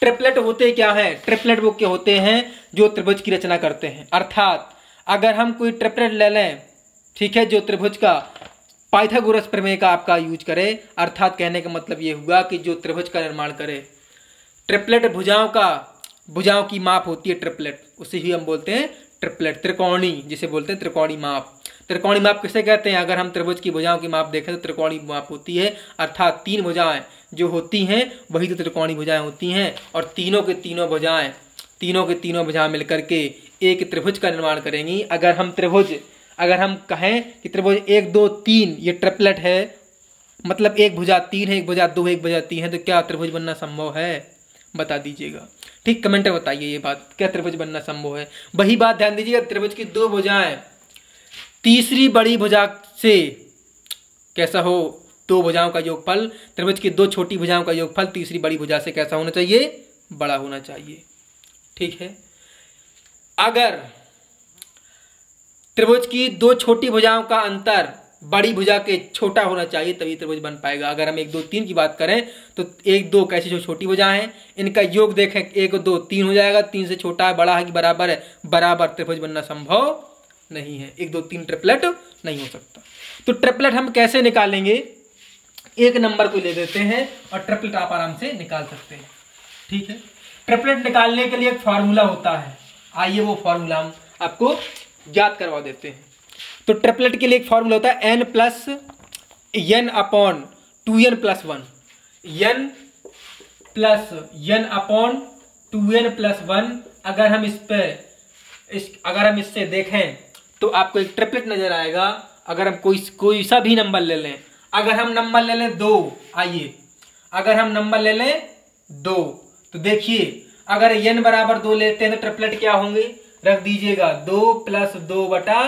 ट्रिपलेट होते क्या है, ट्रिपलेट वो क्या होते हैं जो त्रिभुज की रचना करते हैं। अर्थात अगर हम कोई ट्रिपलेट ले लें, ठीक है, जो त्रिभुज का पाइथागोरस प्रमेय का आपका यूज करे, अर्थात कहने का मतलब ये हुआ कि जो त्रिभुज का निर्माण करे। ट्रिपलेट भुजाओं की माप होती है ट्रिपलेट, उसे ही हम बोलते हैं ट्रिपलेट, त्रिकोणी जिसे बोलते हैं त्रिकोणी माप। त्रिकोणी माप किसे कहते हैं, अगर हम त्रिभुज की भुजाओं की माप देखें तो त्रिकोणी माप होती है। अर्थात 3 भुजाएं जो होती हैं वही तो त्रिकोणी भुजाएं होती हैं, और तीनों की तीनों भुजाएं मिलकर के एक त्रिभुज का निर्माण करेंगी। अगर हम कहें कि त्रिभुज 1 2 3 ये ट्रिपलेट है, मतलब एक भुजा 3 है, एक भुजा 2 है, एक भुजा 3 है, तो क्या त्रिभुज बनना संभव है, बता दीजिएगा। ठीक, कमेंट में बताइए ये बात, क्या त्रिभुज बनना संभव है। वही बात ध्यान दीजिएगा, त्रिभुज की 2 भुजाएं तीसरी बड़ी भुजा से कैसा हो, 2 भुजाओं का योगफल, त्रिभुज की 2 छोटी भुजाओं का योगफल तीसरी बड़ी भुजा से कैसा होना चाहिए, बड़ा होना चाहिए। ठीक है, अगर त्रिभुज की 2 छोटी भुजाओं का अंतर बड़ी भुजा के छोटा होना चाहिए, तभी त्रिभुज बन पाएगा। अगर हम 1 2 3 की बात करें तो 1 2 कैसी जो छोटी भुजाएं हैं, इनका योग देखें 1 2 3 हो जाएगा, 3 से छोटा है, बड़ा है कि बराबर है, बराबर, त्रिभुज बनना संभव नहीं है। 1 2 3 ट्रिपलेट नहीं हो सकता। तो ट्रिपलेट हम कैसे निकालेंगे, एक नंबर को ले देते हैं और ट्रिपलेट आप आराम से निकाल सकते हैं। ठीक है, ट्रिपलेट निकालने के लिए एक फार्मूला होता है, आइए वो फार्मूला हम आपको याद करवा देते हैं। तो ट्रिपलेट के लिए एक फार्मूला होता है n plus n upon 2n plus 1, n plus n upon 2n plus 1। अगर हम इससे देखें तो आपको एक ट्रिपलेट नजर आएगा। अगर हम कोई सा भी नंबर ले लें, अगर हम नंबर ले लें 2, आइए अगर हम नंबर ले लें 2 तो देखिए अगर n बराबर 2 लेते हैं तो ट्रिपलेट क्या होंगे, रख दीजिएगा 2 प्लस 2 बटा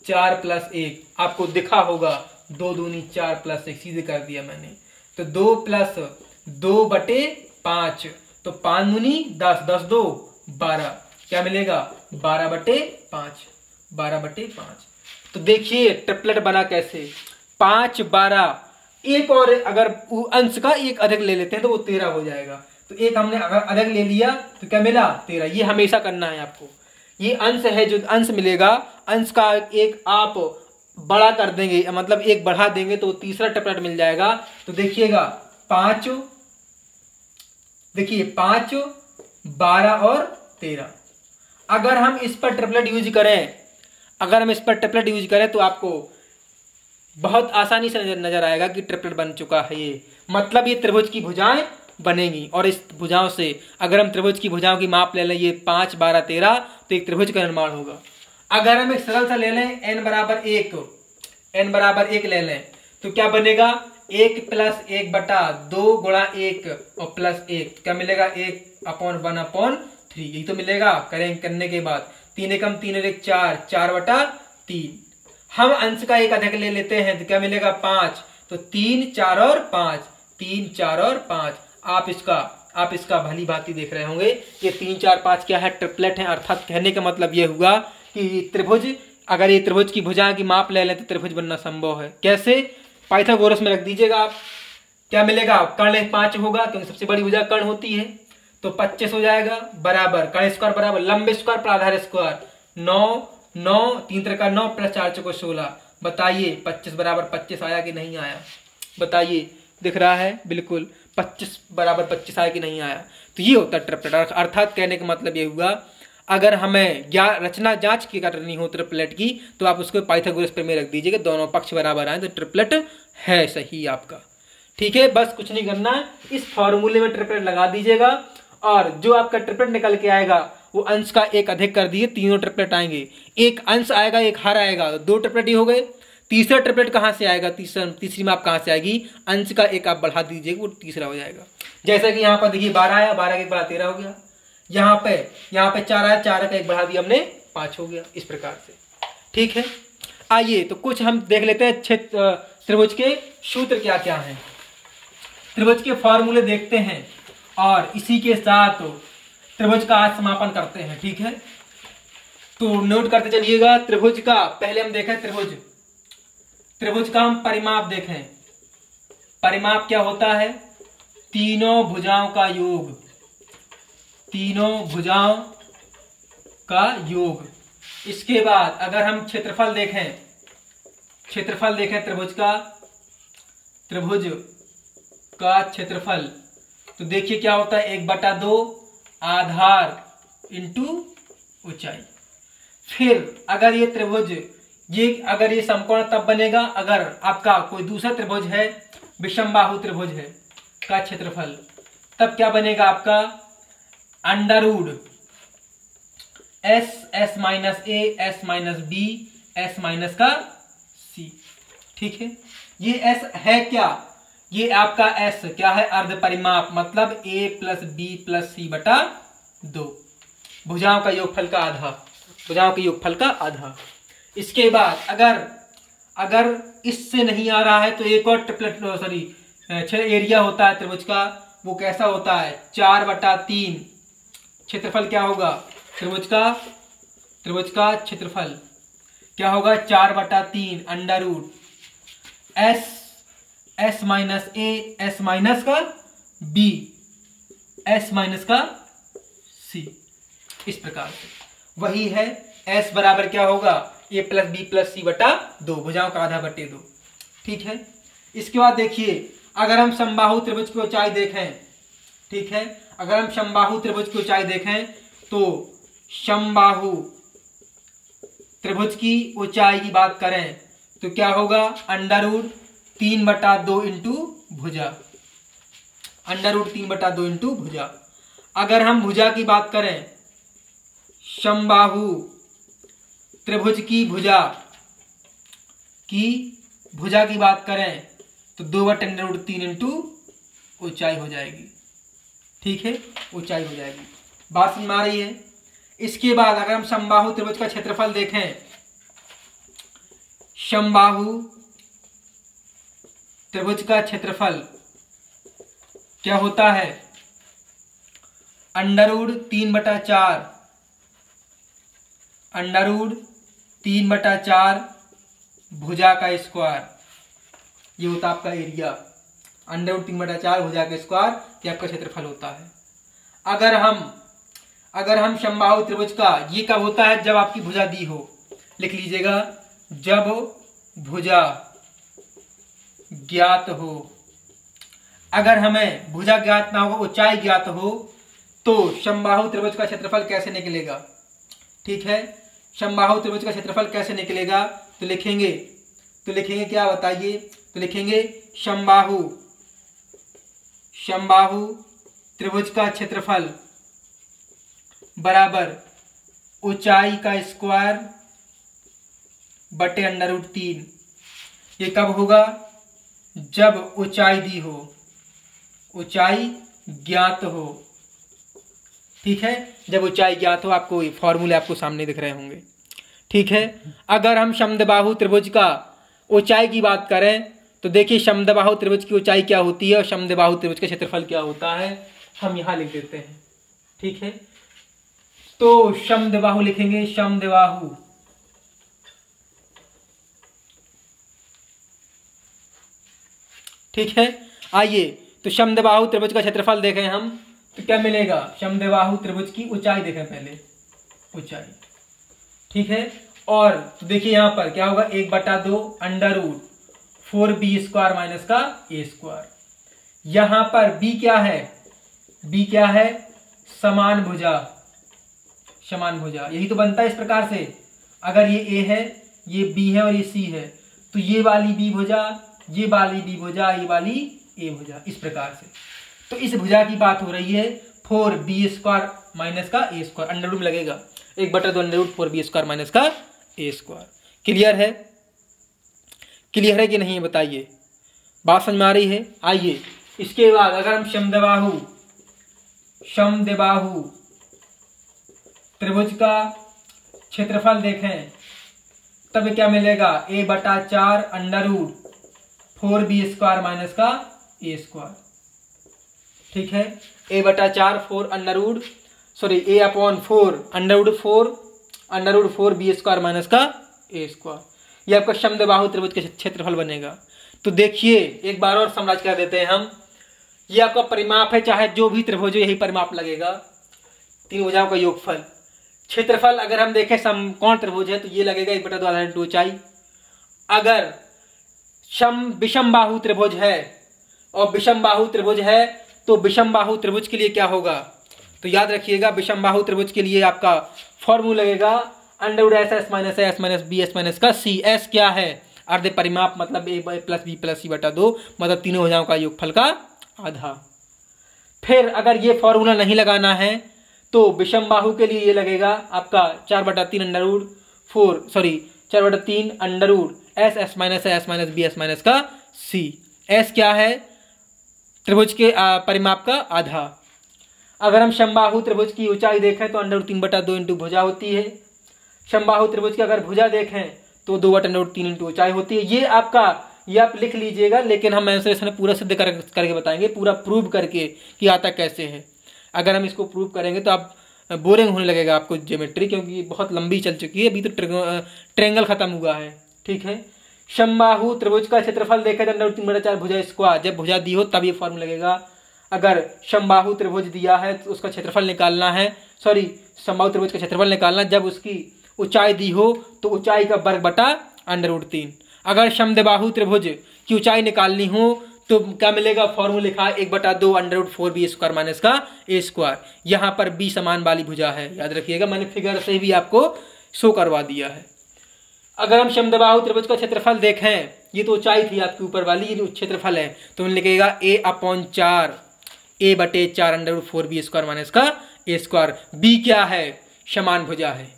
4 प्लस 1, आपको दिखा होगा 2 दूनी 4 प्लस 1, सीधे कर दिया मैंने। तो 2 प्लस 2/5, तो 5 दूनी 10, 10 2 12, क्या मिलेगा 12/5, 12/5। तो देखिए ट्रिपलेट बना कैसे, 5 12, एक और अगर अंश का एक अधिक ले लेते हैं तो वो 13 हो जाएगा। तो एक हमने अगर अधिक ले लिया तो क्या मिला 13। ये हमेशा करना है आपको। ये अंश है, जो अंश मिलेगा अंश का एक आप बड़ा कर देंगे, मतलब एक बढ़ा देंगे तो तीसरा ट्रिपलेट मिल जाएगा। तो देखिएगा 5, देखिए 5 12 और 13। अगर हम इस पर ट्रिपलेट यूज करें, अगर हम इस पर ट्रिपलेट यूज करें तो आपको बहुत आसानी से नजर आएगा कि ट्रिपलेट बन चुका है। ये मतलब ये त्रिभुज की भुजाएं बनेंगी, और इस भुजाओं से अगर हम त्रिभुज की भुजाओं की माप ले लें, ये 5 12 13, तो एक त्रिभुज का निर्माण होगा। अगर हम एक सरल सा ले लें n बराबर 1 ले लें तो क्या बनेगा 1 + 1/2 गुणा 1 और प्लस 1, क्या मिलेगा 1/1/3। यही तो मिलेगा करने के बाद 3 एकम 3 और 1 4, 4/3। हम अंश का एक अधिक ले लेते हैं तो क्या मिलेगा 5, तो 3 4 और 5, 3 4 और 5। आप इसका भली भांति देख रहे होंगे, ये 3 4 5 क्या है ट्रिपलेट है। अर्थात कहने का मतलब ये हुआ कि त्रिभुज, अगर ये त्रिभुज की भुजा की माप ले लें तो त्रिभुज बनना संभव है। कैसे, पाइथागोरस में रख दीजिएगा आप, क्या मिलेगा कर्ण 5 होगा क्योंकि सबसे बड़ी भुजा कर्ण होती है, तो 25 हो जाएगा, बराबर कर्ण स्क्वायर बराबर लंब स्क्वायर पर आधार स्क्वायर 9 9 3 3 का 9 + 4 4 16। बताइए 25 बराबर 25 आया कि नहीं आया, बताइए, दिख रहा है बिल्कुल 25 बराबर 25 आया कि नहीं आया। तो ये होता है ट्रिपलेट। अर्थात कहने का मतलब ये हुआ, अगर हमें रचना जांच की करनी हो ट्रिपलेट की तो आप उसको पाइथागोरस प्रमेय रख दीजिएगा, दोनों पक्ष बराबर आए तो ट्रिपलेट है सही आपका। ठीक है, बस कुछ नहीं करना है, इस फॉर्मूले में ट्रिपलेट लगा दीजिएगा और जो आपका ट्रिपलेट निकल के आएगा वो अंश का एक अधिक कर दिए, तीनों ट्रिपलेट आएंगे। एक अंश आएगा एक हर आएगा, तो 2 ट्रिपलेट ही हो गए। तीसरा ट्रिपलेट कहाँ से आएगा, तीसरी माप कहाँ से आएगी, अंश का एक आप बढ़ा दीजिएगा वो तीसरा हो जाएगा। जैसे कि यहाँ पर देखिए 12 आया, 12 का एक बढ़ा 13 हो गया। यहाँ पे 4 आया, 4 का एक बढ़ा दिया हमने 5 हो गया, इस प्रकार से। ठीक है, आइए तो कुछ हम देख लेते हैं त्रिभुज के सूत्र क्या क्या हैं, त्रिभुज के फॉर्मूले देखते हैं और इसी के साथ त्रिभुज का आज समापन करते हैं। ठीक है, तो नोट करते चलिएगा। त्रिभुज का पहले हम देखें, त्रिभुज का हम परिमाप देखें। परिमाप क्या होता है, तीनों भुजाओं का योग, तीनों भुजाओं का योग। इसके बाद अगर हम क्षेत्रफल देखें त्रिभुज का क्षेत्रफल, तो देखिए क्या होता है 1/2 आधार इंटू ऊंचाई। फिर अगर ये त्रिभुज अगर ये समकोण तब बनेगा अगर आपका कोई दूसरा त्रिभुज है, विषमबाहु त्रिभुज है का क्षेत्रफल, तब क्या बनेगा आपका under root s minus a s minus b s minus का c। ठीक है, ये s है क्या, ये आपका s क्या है अर्ध परिमाप, मतलब a + b + c/2, भुजाओं का योगफल का आधा, भुजाओं के योगफल का आधा। इसके बाद अगर इससे नहीं आ रहा है तो एक और ट्रिपलेट एरिया होता है त्रिभुज का, वो कैसा होता है 4/3। क्षेत्रफल क्या होगा त्रिभुज का क्षेत्रफल क्या होगा 4/3 under root s minus a s minus का b s माइनस का c। इस प्रकार से वही है s बराबर क्या होगा a + b + c/2, भुजाओं का आधा बटे 2। ठीक है, इसके बाद देखिए अगर हम समबाहु त्रिभुज की ऊंचाई देखें, ठीक है, अगर हम समबाहु त्रिभुज की ऊंचाई देखें तो समबाहु त्रिभुज की ऊंचाई की बात करें तो क्या होगा अंडररूट 3/2 इंटू भुजा, अंडररूट 3/2 इंटू भुजा। अगर हम भुजा की बात करें, समबाहु त्रिभुज की भुजा की बात करें तो 2/√3 इंटू ऊंचाई हो जाएगी। ठीक है, ऊंचाई हो जाएगी, बात समझ में आ रही है। इसके बाद अगर हम समबाहु त्रिभुज का क्षेत्रफल देखें, समबाहु त्रिभुज का क्षेत्रफल क्या होता है, अंडर रूट 3/4, अंडर रूट 3/4 भुजा का स्क्वायर, ये होता है आपका एरिया। अंडर रूट 3/4 भुजा का स्क्वायर ये आपका क्षेत्रफल होता है। अगर हम समबाहु त्रिभुज का, ये कब होता है, जब आपकी भुजा दी हो, लिख लीजिएगा, जब भुजा ज्ञात हो। अगर हमें भुजा ज्ञात ना हो, ऊंचाई ज्ञात हो, तो समबाहु त्रिभुज का क्षेत्रफल कैसे निकलेगा? ठीक है, समबाहु त्रिभुज का क्षेत्रफल कैसे निकलेगा? तो लिखेंगे क्या बताइए? तो लिखेंगे समबाहु त्रिभुज का क्षेत्रफल बराबर ऊंचाई का स्क्वायर बटे अंडर रूट 3। ये कब होगा? जब ऊंचाई दी हो, ऊंचाई ज्ञात हो। ठीक है, जब ऊंचाई ज्ञात हो, आपको फॉर्मूले आपको सामने दिख रहे होंगे। ठीक है, अगर हम समद्विबाहु त्रिभुज का ऊंचाई की बात करें तो देखिए समद्विबाहु त्रिभुज की ऊंचाई क्या होती है और समद्विबाहु त्रिभुज का क्षेत्रफल क्या होता है, हम यहां लिख देते हैं। ठीक है, तो समद्विबाहु लिखेंगे, समद्विबाहु ठीक है। आइए तो समद्विबाहु त्रिभुज का क्षेत्रफल देखें हम, तो क्या मिलेगा? समद्विबाहु त्रिभुज की ऊंचाई देखें पहले, ऊंचाई। ठीक है, और तो देखिए यहां पर क्या होगा, 1/2 अंडर रूट 4b² माइनस का a²। यहां पर b क्या है? b क्या है? समान भुजा, समान भुजा। यही तो बनता है इस प्रकार से, अगर ये a है, ये b है और ये c है, तो ये वाली b भुजा, ये वाली b भुजा, ये वाली a भुजा, इस प्रकार से। तो इस भुजा की बात हो रही है, 4b² माइनस का a², अंडर रूट में लगेगा 1/2 अंडर रूट 4b² माइनस का a²। क्लियर है? क्लियर है कि नहीं बताइए, बात समझ में आ रही है? आइए इसके बाद अगर हम समद्विबाहु त्रिभुज का क्षेत्रफल देखें तब क्या मिलेगा? a/4 under root 4b² minus का a²। ठीक है, a/4 4 under root a/4 under root 4b² minus का a²। ये आपका समद्विबाहु त्रिभुज का क्षेत्रफल बनेगा। तो देखिए एक बार और समराज कर देते हैं हम, ये आपका परिमाप है, चाहे जो भी त्रिभुज हो यही परिमाप लगेगा, तीन भुजाओं का योगफल। क्षेत्रफल अगर हम देखें समकोण त्रिभुज है तो ये लगेगा 1/2 आधा इंटू ऊंचाई। अगर विषमबाहु त्रिभुज है और विषमबाहु त्रिभुज है तो विषमबाहु त्रिभुज के लिए क्या होगा? तो याद रखिएगा, विषमबाहु त्रिभुज के लिए आपका फॉर्मूला लगेगा under root SS minus S minus BS minus का C। S क्या है? अर्ध परिमाप, मतलब a plus b plus c बटा 2, मतलब तीनों भुजाओं का योगफल का आधा। फिर अगर ये फॉर्मूला नहीं लगाना है तो विषमबाहु के लिए ये लगेगा आपका 4/3 under root 4/3 under root S minus S minus BS minus का C। S क्या है? त्रिभुज के परिमाप का आधा। अगर हम समबाहु त्रिभुज की ऊंचाई देखें तो अंडर रूट 3/2 इंटू भुजा होती है। समबाहु त्रिभुज की अगर भुजा देखें तो 2/3 इंटू ऊंचाई होती है। ये आप लिख लीजिएगा, लेकिन हम मेंसुरेशन पूरा सिद्ध करके बताएंगे, पूरा प्रूव करके कि आता कैसे है। अगर हम इसको प्रूव करेंगे तो आप बोरिंग होने लगेगा आपको ज्योमेट्री, क्योंकि बहुत लंबी चल चुकी है, अभी तो ट्रायंगल खत्म हुआ है। ठीक है, समबाहु त्रिभुज का क्षेत्रफल देखें तो अंडर रूट 3/4 भुजा स्क्वायर, जब भुजा दी हो तब ये फॉर्मूला लगेगा। अगर समबाहु त्रिभुज दिया है तो उसका क्षेत्रफल निकालना है, समबाहु त्रिभुज का क्षेत्रफल निकालना जब उसकी ऊंचाई दी हो तो ऊंचाई का वर्ग बटा अंडर रूट 3। अगर समद्विबाहु त्रिभुज की ऊंचाई निकालनी हो तो क्या मिलेगा? फॉर्मूला लिखा 1/2 अंडर रूट 4b² माइनस का a²। यहाँ पर b समान वाली भुजा है, याद रखिएगा, मैंने फिगर से भी आपको शो करवा दिया है। अगर हम समद्विबाहु त्रिभुज का क्षेत्रफल देखें, ये तो ऊंचाई थी आपकी ऊपर वाली, ये क्षेत्रफल है, तो लिखेगा a/4 under root 4b² minus का a²। b क्या है? समान भुजा है।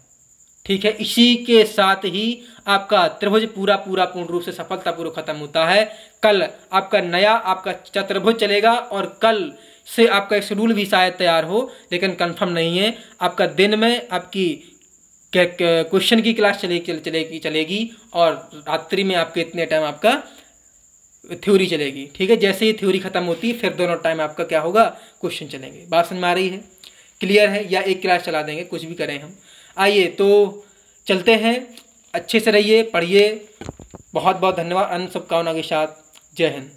ठीक है, इसी के साथ ही आपका त्रिभुज पूर्ण रूप से सफलतापूर्वक खत्म होता है। कल आपका नया आपका चतुर्भुज चलेगा और कल से आपका एक शेड्यूल भी शायद तैयार हो, लेकिन कंफर्म नहीं है। आपका दिन में आपकी क्वेश्चन की क्लास चलेगी और रात्रि में आपके इतने टाइम आपका थ्योरी चलेगी। ठीक है, जैसे ही थ्योरी खत्म होती है फिर दोनों टाइम आपका क्या होगा, क्वेश्चन चलेंगे। बात समझ में आ रही है, क्लियर है, या एक क्लास चला देंगे, कुछ भी करें हम। आइए तो चलते हैं, अच्छे से रहिए, पढ़िए। बहुत बहुत धन्यवाद, अन्य शुभकामनाओं के साथ, जय हिंद।